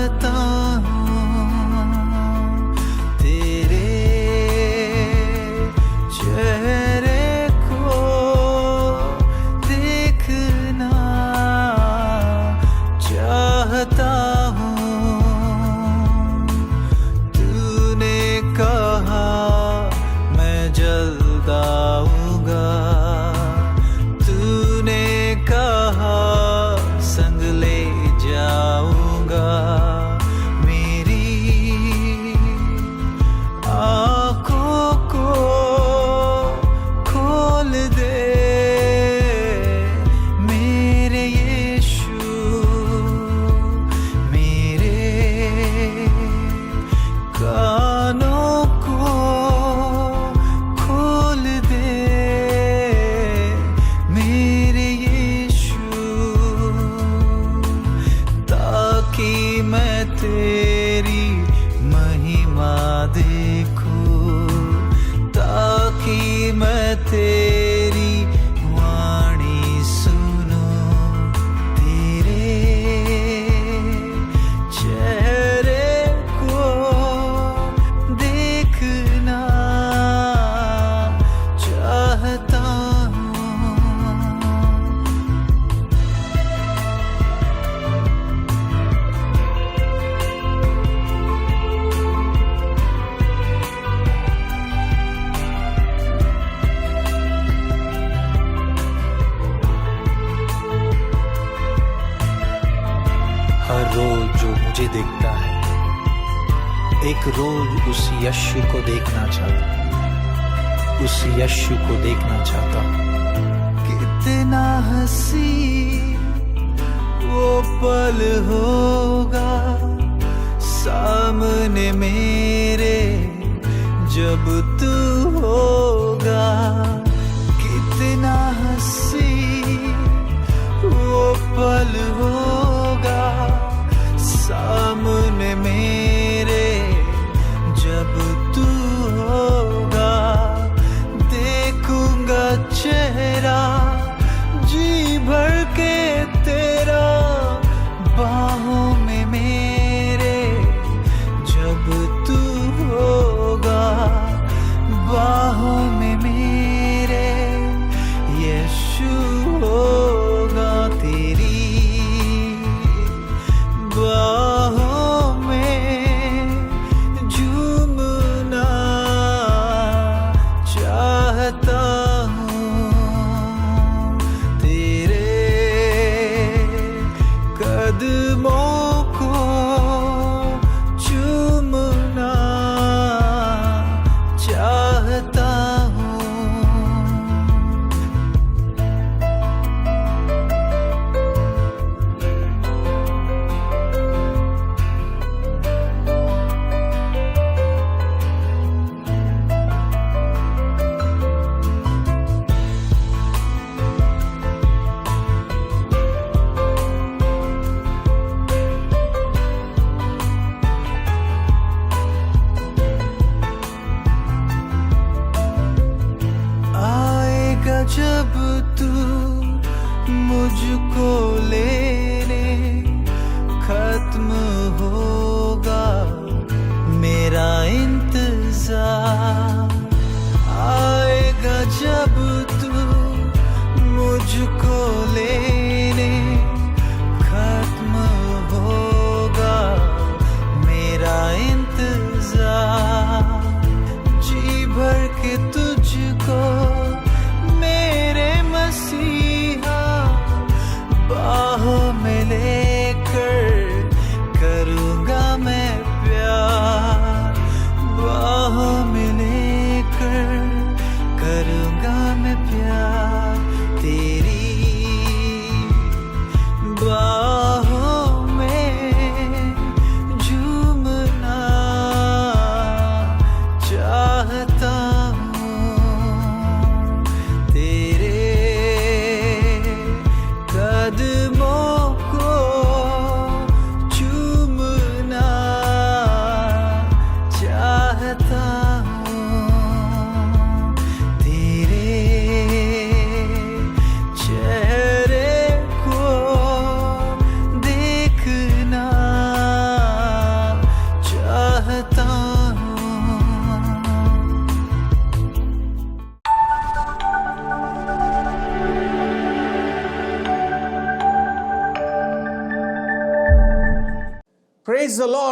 चाहता हूँ तेरे चेहरे को देखना चाहता हूँ। तूने कहा मैं जल्द आऊंगा, तूने कहा संग ले जाऊंगा। मेरी आँखों को खोल दे मेरे यीशु, मेरे कानों को खोल दे मेरे यीशु, ताकि मैं तेरी महिमा देखूं, ताकि मैं तेरी वाणी सुनूं। तेरे चेहरे को देखना चाहता हूँ। हर रोज जो मुझे देखता है, एक रोज उस यीशु को देखना चाहता, उस यीशु को देखना चाहता। कितना हंसी वो पल होगा सामने मेरे जब तू होगा। कितना हंसी वो पल होगा सामने मेरे जब तू होगा। देखूंगा चेहरा जी भर के तेरा, बाहों में मेरे जब तू होगा, बाहों में मेरे यीशु होगा। तेरी बाहों में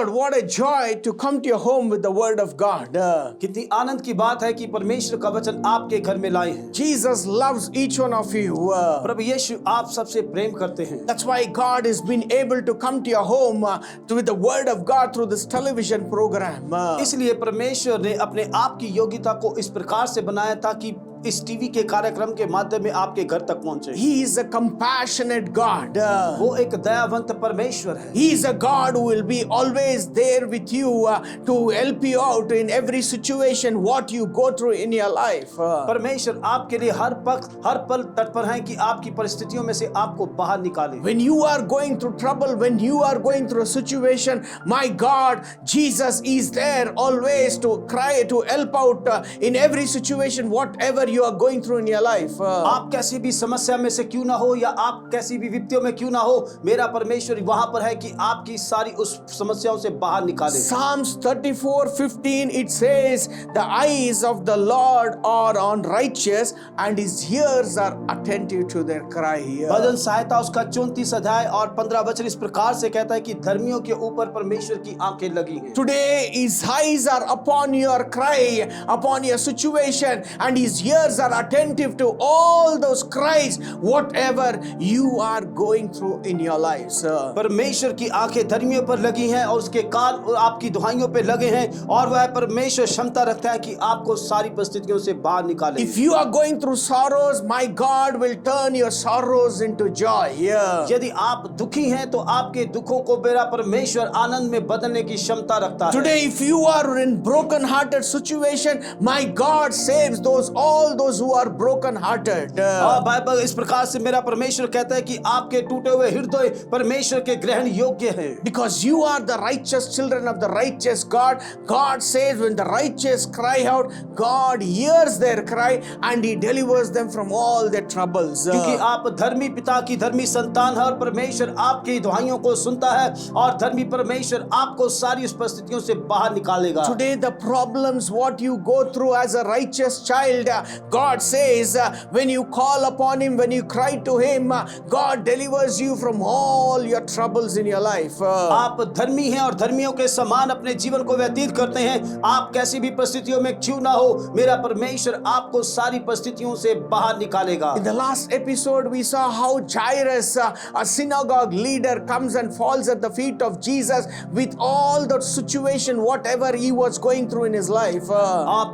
Lord, what a joy to come to your home with the word of God. कितनी आनंद की बात है कि परमेश्वर का वचन आपके घर में लाए हैं। Jesus loves each one of you. प्रभु यीशु आप सबसे प्रेम करते हैं। That's why God has been able to come to your home with the word of God through this television program. इसलिए परमेश्वर ने अपने आप की योग्यता को इस प्रकार से बनाया ताकि इस टीवी के कार्यक्रम के माध्यम में आपके घर तक पहुंचे। He is a compassionate God. वो एक दयावंत परमेश्वर है। He is a God who will be always there with you to help you out in every situation what you go through in your life. परमेश्वर आपके लिए हर पल तत्पर है कि आपकी परिस्थितियों में से आपको बाहर निकाले। When you are going through trouble, when you are going through a situation, my God, Jesus is there always to cry, to help out in every situation, whatever you are going through in your life. आप कैसी भी समस्या में से क्यों ना हो या आप कैसी भी विपत्तियों में क्यों ना हो, मेरा परमेश्वर वहां पर है कि आपकी सारी उस समस्याओं से बाहर निकाले। Psalms 34:15 it says, the eyes of the Lord are on righteous and his ears are attentive to their cry. भजन सहायता उसका 34 अध्याय और 15 वचन इस प्रकार से कहता है कि धर्मियों के ऊपर परमेश्वर की आंखें लगी हैं। Today his eyes are upon your cry, upon your situation, and his ears are attentive to all those cries, whatever you are going through in your lives. परमेश्वर की आंखें धर्मियों पर लगी हैं और उसके कान आपकी दुहाइयों पे लगे हैं और वह परमेश्वर क्षमता रखता है कि आपको सारी परिस्थितियों से बाहर निकाले। If you are going through sorrows, my God will turn your sorrows into joy. यदि आप दुखी हैं तो आपके दुखों को मेरा परमेश्वर आनंद में बदलने की क्षमता रखता है। Today if you are in broken hearted situation, my God saves all those who are broken hearted. Bible इस प्रकार से मेरा परमेश्वर कहता है कि आपके टूटे हुए हृदय परमेश्वर के ग्रहण योग्य हैं। Because you are the righteous children of the righteous God. God says when the righteous cry out, God hears their cry and he delivers them from all their troubles. क्योंकि आप धर्मी पिता की धर्मी संतान है और परमेश्वर आपकी दुहाइयों को सुनता है और धर्मी परमेश्वर आपको सारी उस परिस्थितियों से बाहर निकालेगा। Today the problems what you go through as a righteous child, God says when you call upon him, when you cry to him, God delivers you from all your troubles in your life. आप धर्मी हैं और धर्मियों के समान अपने जीवन को व्यतीत करते हैं। आप कैसी भी परिस्थितियों में क्यों ना हो, मेरा परमेश्वर आपको सारी परिस्थितियों से बाहर निकालेगा। In the last episode we saw how Jairus, a synagogue leader, comes and falls at the feet of Jesus with all the situation whatever he was going through in his life.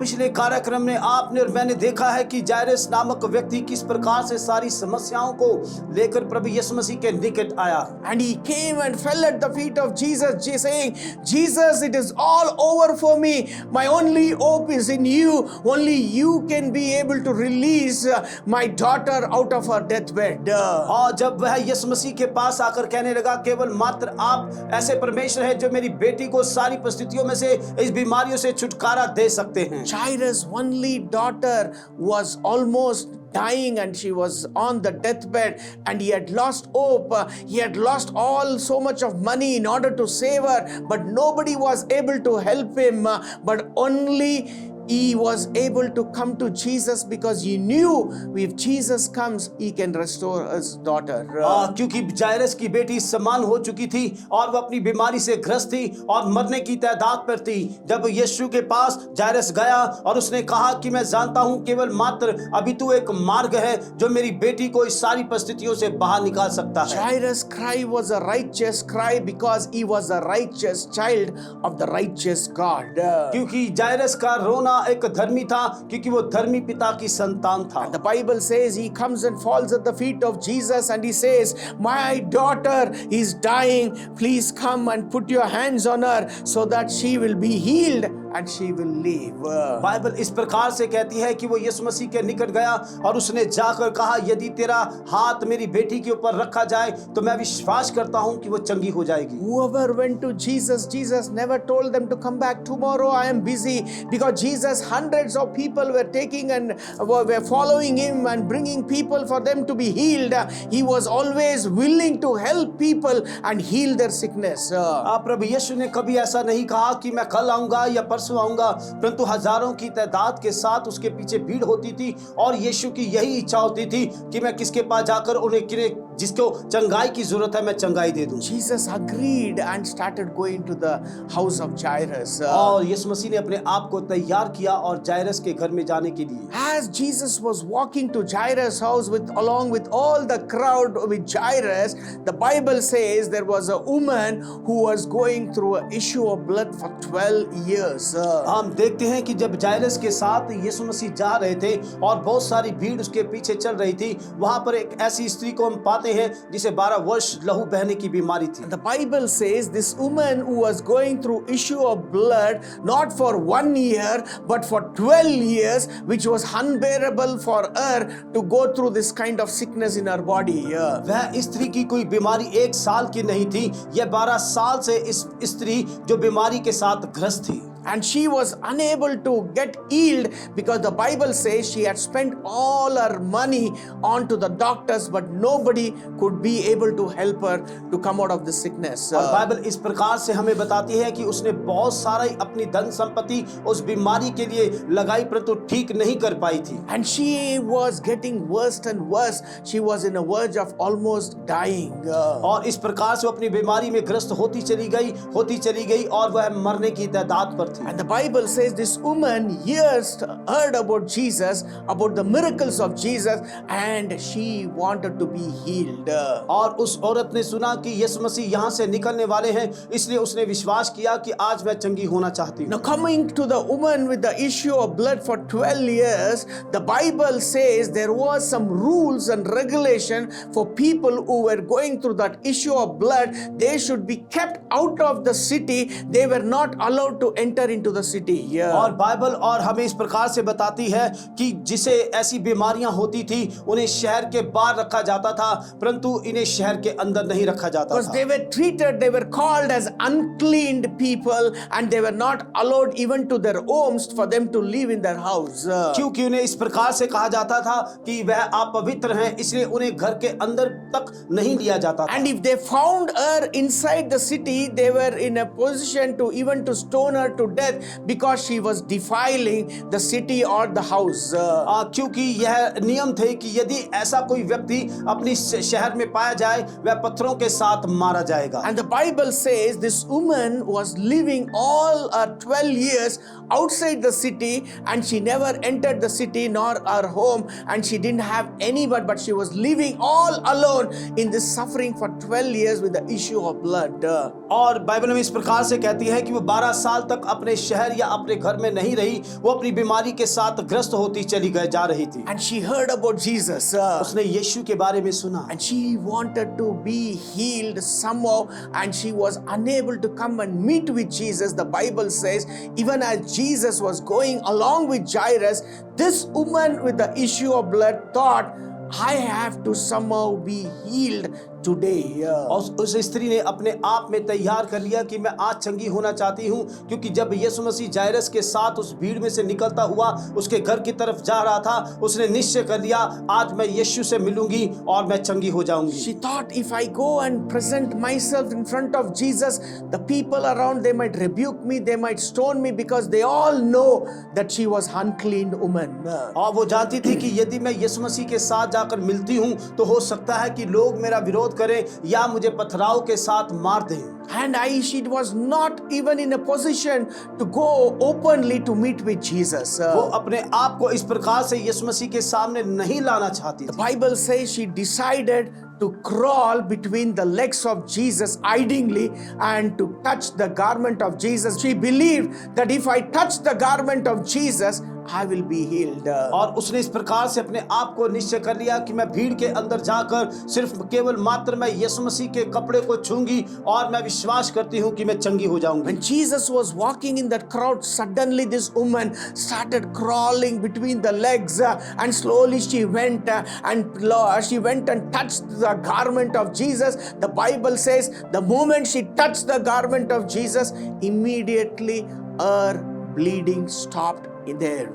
पिछले कार्यक्रम में आपने और मैंने देखा है कि जायरस नामक व्यक्ति किस प्रकार से सारी समस्याओं को लेकर प्रभु यीशु मसीह के निकट आया। And he came and fell at the feet of Jesus, saying, Jesus, it is all over for me. My only hope is in you. Only you can be able to release my daughter out of her deathbed. और जब वह यीशु मसीह के पास आकर कहने लगा, केवल मात्र आप ऐसे परमेश्वर हैं जो मेरी बेटी को सारी परिस्थितियों में से इस बीमारियों से छुटकारा दे सकते हैं। Jairus' only daughter was almost dying and she was on the deathbed and he had lost hope. He had lost all so much of money in order to save her, but nobody was able to help him. But only he was able to come to Jesus because he knew if Jesus comes, he can restore his daughter. क्योंकि जायरस की बेटी समान हो चुकी थी और वह अपनी बीमारी से ग्रस्त थी और मरने की तादाद पर थी। जब यीशु के पास जायरस गया और उसने कहा कि मैं जानता हूं केवल मात्र अभी तो एक मार्ग है जो मेरी बेटी को इस सारी परिस्थितियों से बाहर निकाल सकता है। Jairus' cry was a righteous cry because he was a righteous child of the righteous God. क्योंकि जायरस का रोना एक धर्मी था क्योंकि वो धर्मी पिता की संतान था। And the Bible says he comes and falls at the feet of Jesus and he says, my daughter is dying, please come and put your hands on her so that she will be healed and she will live. Bible इस प्रकार से कहती है कि वो यीशु मसीह के निकट गया और उसने जाकर कहा, यदि तेरा हाथ मेरी बेटी के ऊपर रखा जाए तो मैं विश्वास करता हूं कि वो चंगी हो जाएगी। Whoever went to Jesus, Jesus never told them to come back tomorrow, I am busy, because Jesus, hundreds of people were taking and were following him and bringing people for them to be healed. He was always willing to help people and heal their sickness. प्रभु यीशु ने कभी ऐसा नहीं कहा कि मैं कल आऊंगा या परसों आऊंगा, परंतु हजारों की तादाद के साथ उसके पीछे भीड़ होती थी और यीशु की यही इच्छा होती थी कि मैं किसके पास जाकर उन्हें जिसको चंगाई की जरूरत है मैं चंगाई दे दूं। Jesus agreed and started going to the house of Jairus. और यीशु मसीह ने अपने आप को तैयार किया और जायरस के घर में जाने के लिए। As Jesus was walking to Jairus' house along with all the crowd with Jairus, the Bible says there was a woman who was going through an issue of blood for 12 years. हम देखते हैं कि जब जायरस के साथ यीशु मसीह जा रहे थे और बहुत सारी भीड़ उसके पीछे चल रही थी, वहां पर एक ऐसी स्त्री को हम पाते हैं जिसे 12 वर्ष लहू बहने की बीमारी थी। The Bible says this woman who was going through issue of blood not for 1 year but for 12 years, which was unbearable for her to go through this kind of sickness in her body. वह स्त्री की कोई बीमारी 1 साल की नहीं थी, यह 12 साल से इस स्त्री जो बीमारी के साथ ग्रस्त थी। And she was unable to get healed because the Bible says she had spent all her money onto the doctors, but nobody could be able to help her to come out of the sickness. और Bible इस प्रकार से हमें बताती है कि उसने बहुत सारा अपनी धन संपत्ति उस बीमारी के लिए लगाई, परंतु ठीक नहीं कर पाई थी। And she was getting worse and worse. She was in a verge of almost dying. और इस प्रकार से वो अपनी बीमारी में ग्रस्त होती चली गई और वह मरने की तादाद पर थी। And the Bible says this woman heard about Jesus, about the miracles of Jesus, and she wanted to be healed. और उस औरत ने सुना कि यीशु मसीह यहाँ से निकलने वाले हैं, इसलिए उसने विश्वास किया कि आज मैं चंगी होना चाहती हूँ। Now coming to the woman with the issue of blood for 12 years, the Bible says there was some rules and regulation for people who were going through that issue of blood. They should be kept out of the city. They were not allowed to enter into the city. और Bible और हमें इस प्रकार से बताती है कि जिसे ऐसी बीमारियां होती थी उन्हें शहर के बाहर रखा जाता था, परंतु इन्हें शहर के अंदर नहीं रखा जाता Because था। they were called as unclean people, and they were not allowed even to their homes for them to live in their house. क्योंकि उन्हें इस प्रकार से कहा जाता था कि वह अपवित्र हैं, इसलिए उन्हें घर के अंदर तक नहीं लिया जाता था। And if they found her inside the city, they were in a position to even to stone her to death because she was defiling the city or the house. क्योंकि यह नियम थे कि यदि ऐसा कोई व्यक्ति अपनी शहर में पाया जाए वह पत्थरों के साथ मारा जाएगा। And the Bible says this woman was living all her 12 years outside the city, and she never entered the city nor her home, and she didn't have anybody, but she was living all alone in this suffering for 12 years with the issue of blood. और Bible में इस प्रकार से कहती है कि वो 12 साल तक अपने शहर या अपने घर में नहीं रही, वो अपनी बीमारी के साथ ग्रस्त होती चली जा रही थी। And she heard about Jesus. उसने यीशु के बारे में सुना And she wanted to be healed somehow, and she was unable to come and meet with Jesus. The Bible says, even as Jesus was going along with Jairus, this woman with the issue of blood thought, I have to somehow be healed today. और उस स्त्री ने अपने आप में तैयार कर लिया कि मैं आज चंगी होना चाहती हूँ, क्योंकि जब यीशु मसीह जायरस के साथ उस भीड़ में से निकलता हुआ उसके घर की तरफ जा रहा था, उसने निश्चय कर लिया आज मैं यीशु से मिलूंगी और मैं चंगी हो जाऊंगी। She thought, if I go and present myself in front of Jesus, the people around, they might rebuke me, they might stone me, because they all know that she was unclean woman. और वो जानती थी कि यदि मैं यीशु मसीह के साथ जाकर मिलती हूँ तो हो सकता है कि लोग मेरा विरोध करें या मुझे पथराव के साथ मार दें। And she was not even in a position to go openly to meet with Jesus. वो अपने आप को इस प्रकार से यीशु मसीह के सामने नहीं लाना चाहती The थी। Bible says she decided to crawl between the legs of Jesus hidingly and to touch the garment of Jesus. She believed that if I touch the garment of Jesus, I will be healed. और उसने इस प्रकार से अपने आप को निश्चय कर लिया कि मैं भीड़ के अंदर जाकर सिर्फ केवल मात्र मैं यीशु मसीह के कपड़े को छूंगी और मैं विश्वास करती हूँ कि मैं चंगी हो जाऊंगी। When Jesus was walking in that crowd, suddenly this woman started crawling between the legs, and slowly she went and touched the garment of Jesus. The Bible says the moment she touched the garment of Jesus, immediately her bleeding stopped in there.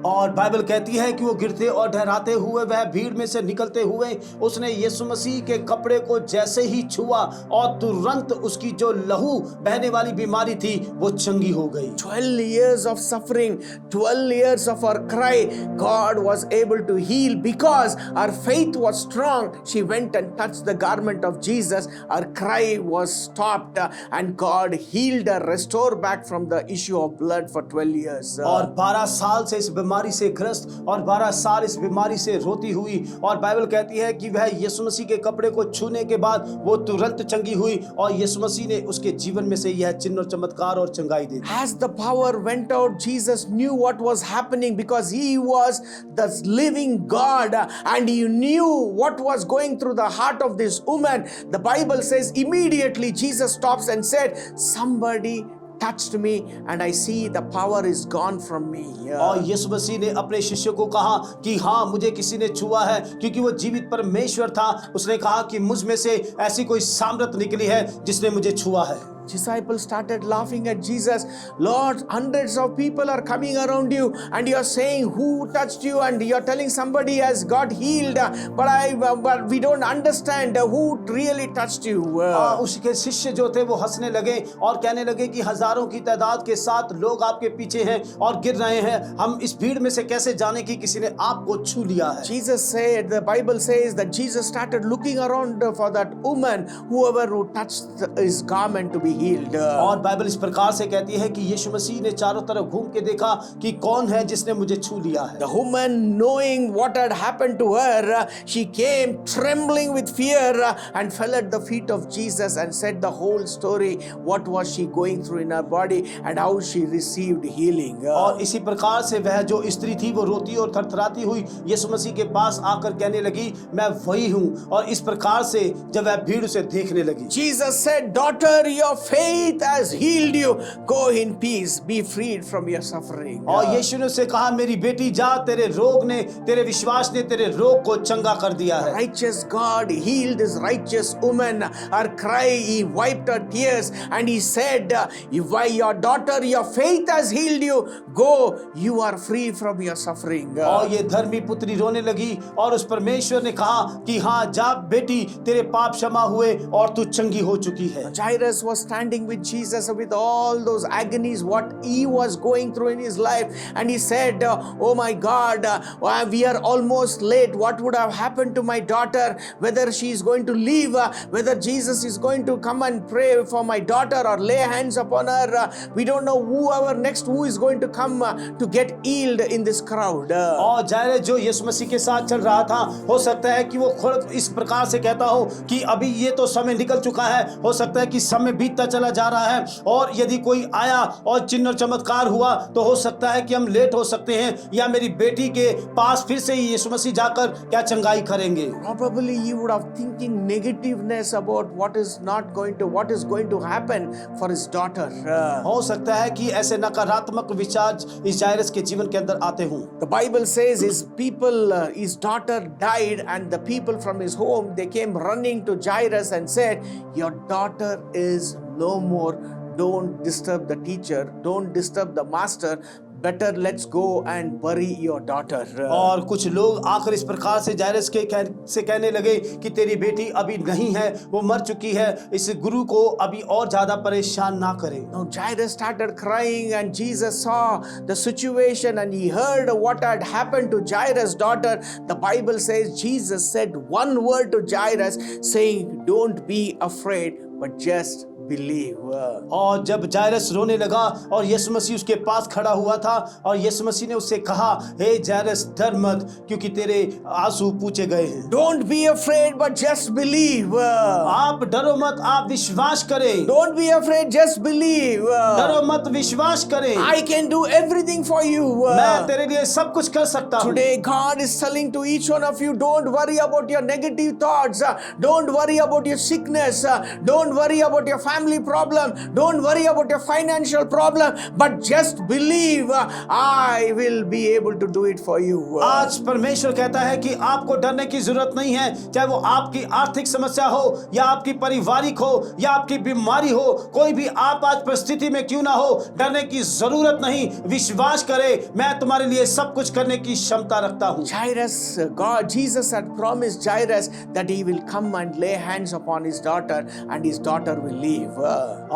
और Bible कहती है कि वो गिरते और डराते हुए वह भीड़ में से निकलते हुए उसने यीशु मसीह के कपड़े को जैसे ही छुआ और तुरंत उसकी जो लहू बहने वाली बीमारी थी वो चंगी हो गई। 12 years of suffering, 12 years of her cry, God was able to heal because her faith was strong. She went and touched the garment of Jesus. Her cry was stopped and God healed her, restored back from the issue of blood for 12 years. और 12 साल से इस बीमारी से ग्रस्त और 12 साल इस बीमारी से रोती हुई, और बाइबल कहती है कि वह यीशु मसीह के कपड़े को छूने के बाद वो तुरंत चंगी हुई और यीशु मसीह ने उसके जीवन में से यह चिन्ह और चमत्कार और चंगाई दे दी। As the power went out, Jesus knew what was happening because he was the living God and he knew what was going through the heart of this woman. The Bible says immediately Jesus stops and said, somebody touched me and I see the power is gone from me. और यीशु मसीह ने अपने शिष्यों को कहा कि हाँ, मुझे किसी ने छुआ है, क्योंकि वो जीवित परमेश्वर था। उसने कहा कि मुझ में से ऐसी कोई सामर्थ निकली है जिसने मुझे छुआ है। Disciples started laughing at Jesus. Lord, hundreds of people are coming around you and you're saying who touched you and you're telling somebody has got healed, but we don't understand who really touched you. उसके शिष्य जो थे वो हंसने लगे और कहने लगे कि हजारों की तादाद के साथ लोग आपके पीछे हैं और गिर रहे हैं, हम इस भीड़ में से कैसे जाने कि किसी ने आपको छू लिया है। Jesus said, the Bible says that Jesus started looking around for that woman, whoever who touched his garment to be healed. और बाइबल इस प्रकार से कहती है कि यीशु मसीह ने चारों तरफ घूम के देखा कि कौन है जिसने मुझे छू लिया है। The woman, knowing what had happened to her, she came trembling with fear and fell at the feet of Jesus and said the whole story, what was she going through in her body and how she received healing. और इसी प्रकार से वह जो स्त्री थी वो रोती और थरथराती हुई यीशु मसीह के पास आकर कहने लगी, मैं वही हूँ। और इस प्रकार से जब वह भीड़ उसे देखने लगी, Jesus said, daughter, your faith has healed you. Go in peace, be freed from your suffering. और यीशु ने उसे कहा, मेरी बेटी जा, तेरे रोग ने, तेरे विश्वास ने तेरे रोग को चंगा कर दिया है। Righteous God healed this righteous woman. Her cry, he wiped her tears and he said, why your daughter, your faith has healed you. Go, you are free from your suffering. और ये धर्मी पुत्री रोने लगी और उस परमेश्वर ने कहा कि हाँ जा बेटी, तेरे पाप क्षमा हुए और तू चंगी हो चुकी है। Jairus was standing with Jesus with all those agonies, what he was going through in his life. And he said, oh my God, we are almost late. What would have happened to my daughter? Whether she is going to leave, whether Jesus is going to come and pray for my daughter or lay hands upon her. We don't know who is going to come to get healed in this crowd. और जायरस जो यीशु मसीह के साथ चल रहा था, हो सकता है कि वो खुद इस प्रकार से कहता हो कि अभी ये तो समय निकल चुका है, हो सकता है कि समय बीतता चला जा रहा है और यदि कोई आया और चिन्ह और चमत्कार हुआ तो हो सकता है कि हम लेट हो सकते हैं, या मेरी बेटी के पास फिर से ही यीशु मसीह जाकर क्या चंगाई करेंगे। Probably he would have thinking negativeness about what is going to happen for his daughter. हो सकता है कि ऐसे नकारात्मक विचार इस जायरस के जीवन के अंदर आते हों। The Bible says his daughter died and the people from his home, they came running to Jairus and said, your daughter is no more. Don't disturb the teacher. Don't disturb the master. Better let's go and bury your daughter. और कुछ लोग आकर इस प्रकार से जायरस से कहने लगे कि तेरी बेटी अभी नहीं है, वो मर चुकी है, इस गुरु को अभी और ज्यादा परेशान ना करें। Now Jairus started crying and Jesus saw the situation and he heard what had happened to Jairus' daughter. The Bible says Jesus said one word to Jairus saying, don't be afraid, but just believe. और जब जायरस रोने लगा और यीशु मसीह उसके पास खड़ा हुआ था और यीशु मसीह ने उससे कहा, हे जायरस डर मत, क्योंकि तेरे आंसू पूछे गए हैं। Don't be afraid but just believe. आप डरो मत, आप विश्वास करें। Don't be afraid, just believe. डरो मत, विश्वास करें। I can do everything for you. मैं तेरे लिए सब कुछ कर सकता हूँ। Today God is telling to each one of you, don't worry about your negative thoughts. Don't worry about your sickness. Don't worry about your family problem. Don't worry about your financial problem, but just believe I will be able to do it for you. आज परमेश्वर कहता है कि आपको डरने की जरूरत नहीं है, चाहे वो आपकी आर्थिक समस्या हो या आपकी पारिवारिक हो या आपकी बीमारी हो, कोई भी आप आज परिस्थिति में क्यों ना हो, हो, डरने की जरूरत नहीं, विश्वास करे, मैं तुम्हारे लिए सब कुछ करने की क्षमता रखता हूँ। Jesus had promised Jairus that he will come and lay hands upon his daughter and his daughter will live.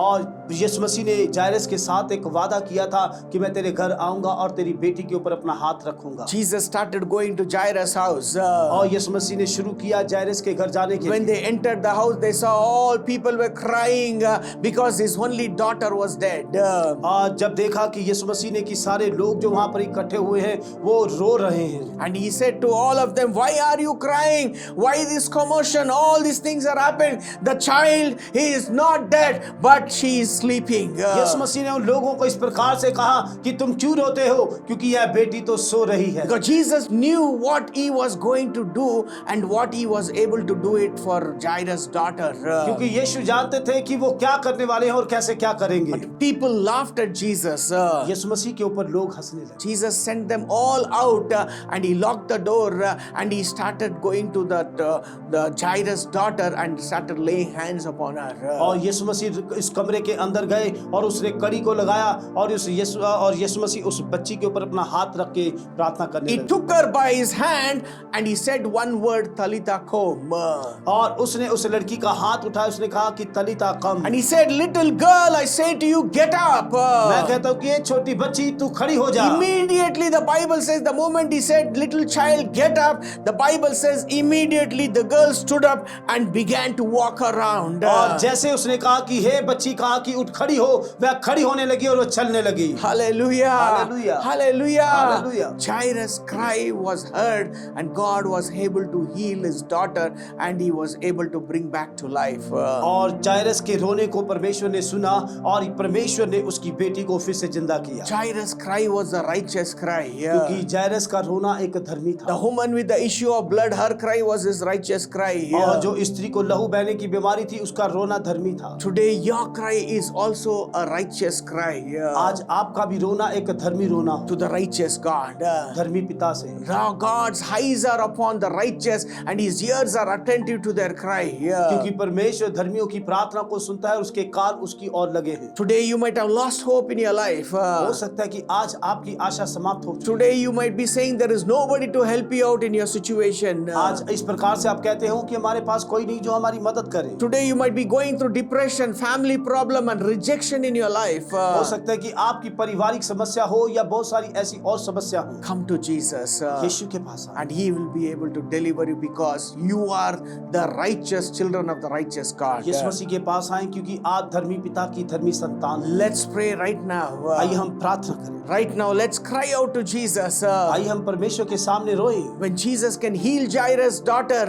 और यीशु मसीह ने जायरस के साथ एक वादा किया था कि मैं तेरे घर आऊंगा और तेरी बेटी के ऊपर अपना हाथ रखूंगा। Jesus started going to Jairus' house. और यीशु मसीह ने शुरू किया जायरस के घर जाने के When लिए। they entered the house, they saw all people were crying because his only daughter was dead. और जब देखा कि यीशु मसीह ने कि सारे लोग जो वहां पर इकट्ठे हुए हैं वो रो रहे हैं। And he said to all of them, why are you crying? Why this commotion? All these things are happening. The child, he is not dead, but she is sleeping. यीशु मसीह ने उन लोगों को इस प्रकार से कहा कि तुम क्यों रोते हो, क्योंकि यह बेटी तो सो रही है। Because Jesus knew what he was going to do and what he was able to do it for Jairus' daughter. क्योंकि यीशु जानते थे कि वो क्या करने वाले हैं और कैसे क्या करेंगे। People laughed at Jesus. यीशु मसीह के ऊपर लोग हंसने लगे। Jesus sent them all out and he locked the door and he started going to the Jairus' daughter and started laying hands upon her. और यीशु मसीह इस कमरे के अंदर गए और उसने कड़ी को लगाया और यीशु मसीह उस बच्ची के ऊपर अपना हाथ रख के प्रार्थना करने He लगे। took her by his hand and he said one word, Talitha kum. और उसने उस लड़की का हाथ उठाया, उसने कहा कि तलिता कम। And he said, little girl, I say to you, get up. मैं कहता हूँ कि ये छोटी बच्ची तू खड़ी हो जा। Immediately the Bible says, the moment he said, little child, get up, the Bible says, immediately the girl stood up and began to walk around. और जैसे उसने कहा कि हे बच्ची, कहा कि उठ खड़ी हो, वह खड़ी होने लगी और वो चलने लगी। Hallelujah. Hallelujah. Hallelujah. Hallelujah. Jairus' cry was heard and God was able to heal his daughter and he was able to bring back to life. और जायरस के रोने को परमेश्वर ने सुना और परमेश्वर ने उसकी बेटी को फिर से जिंदा किया। Jairus' cry was a righteous cry. क्योंकि जायरस का रोना एक धर्मी The था। woman with the issue of blood, her cry was his righteous cry. और जो स्त्री को लहू बहने की बीमारी थी उसका रोना धर्मी था। Today your cry is also a righteous cry. आज आपका भी रोना एक धर्मी रोना हो, To the righteous God. धर्मी पिता से। Now God's eyes are upon the righteous and his ears are attentive to their cry. क्योंकि परमेश्वर धर्मियों की प्रार्थना को सुनता है, उसके कान उसकी ओर लगे हैं। Today you might have lost hope in your life. हो सकता है कि आज आपकी आशा समाप्त हो चुकी Today you might be saying there is nobody to help you out in your situation. है। आज इस प्रकार से आप कहते हो कि हमारे पास कोई नहीं जो हमारी मदद करे। Today you might be going through depression, family problem and rejection in your life. हो सकता है कि आपकी पारिवारिक समस्या हो या बहुत सारी ऐसी और समस्या हो। Come to Jesus. यीशु के पास आओ And he will be able to deliver you because you are the righteous children of the righteous God. यीशु मसीह के पास आए क्योंकि आप धर्मी पिता की धर्मी संतान हैं। Let's pray right now. आइए हम प्रार्थना करें। Right now, let's cry out to Jesus. आइए हम परमेश्वर के सामने रोएं। When Jesus can heal Jairus' daughter,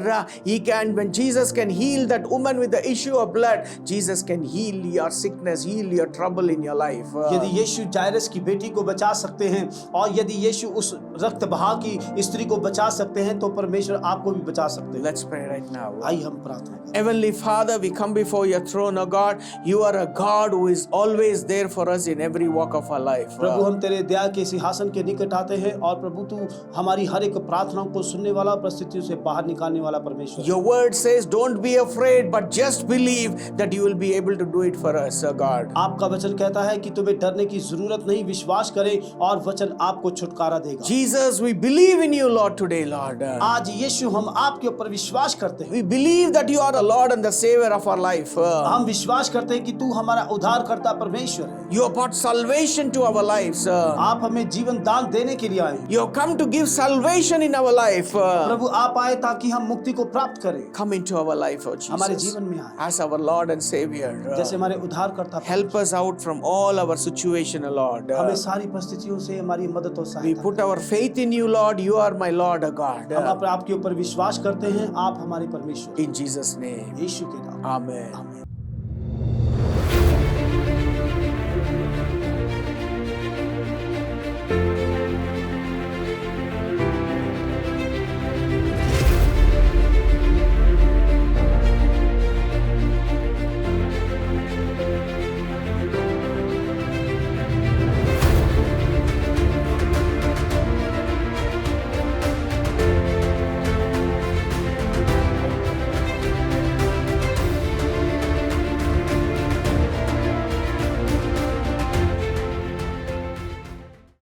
when Jesus can heal that woman with the issue of blood, Jesus can heal your sickness, heal your trouble in your life. यदि यीशु जायरस की बेटी को बचा सकते हैं और यदि यीशु उस रक्त बहा की स्त्री को बचा सकते हैं तो परमेश्वर आपको भी बचा सकते हैं। Let's pray right now. आइए हम प्रार्थना करें। Heavenly Father, we come before your throne, O God. You are a God who is always there for us in every walk of our life. प्रभु हम तेरे दया के सिंहासन के निकट आते हैं और प्रभु तू हमारी हर एक प्रार्थनाओं को सुनने वाला, परिस्थितियों से बाहर निकालने वाला परमेश्वर। Your word says, don't be afraid, but just believe that you will be able to do it for us, O God. आपका वचन कहता है कि तुम्हें डरने की जरूरत नहीं, विश्वास करें और वचन आपको छुटकारा देगा। Jesus, we believe in you, Lord, today, Lord. आज यीशु हम आपके ऊपर विश्वास करते हैं। We believe that you are the Lord and the Savior of our life. हम विश्वास करते हैं कि तू हमारा उद्धारकर्ता परमेश्वर है। You have brought salvation to our lives. आप हमें जीवन दान देने के लिए आए। You have come to give salvation in our life. प्रभु आप आए ताकि हम मुक्ति को प्राप्त करें। Come into our life, oh हमारे Jesus, जीवन में आए as our Lord and Savior. जैसे हमारे उद्धारकर्ता। Help us out from all our situation, oh Lord. हमें सारी परिस्थितियों से हमारी मदद और We सहायता। put our faith in you, Lord. You are my Lord, oh God. हम आपके ऊपर विश्वास करते हैं, आप हमारे परमेश्वर। In Jesus' name. यीशु के नाम। Amen. आमीन।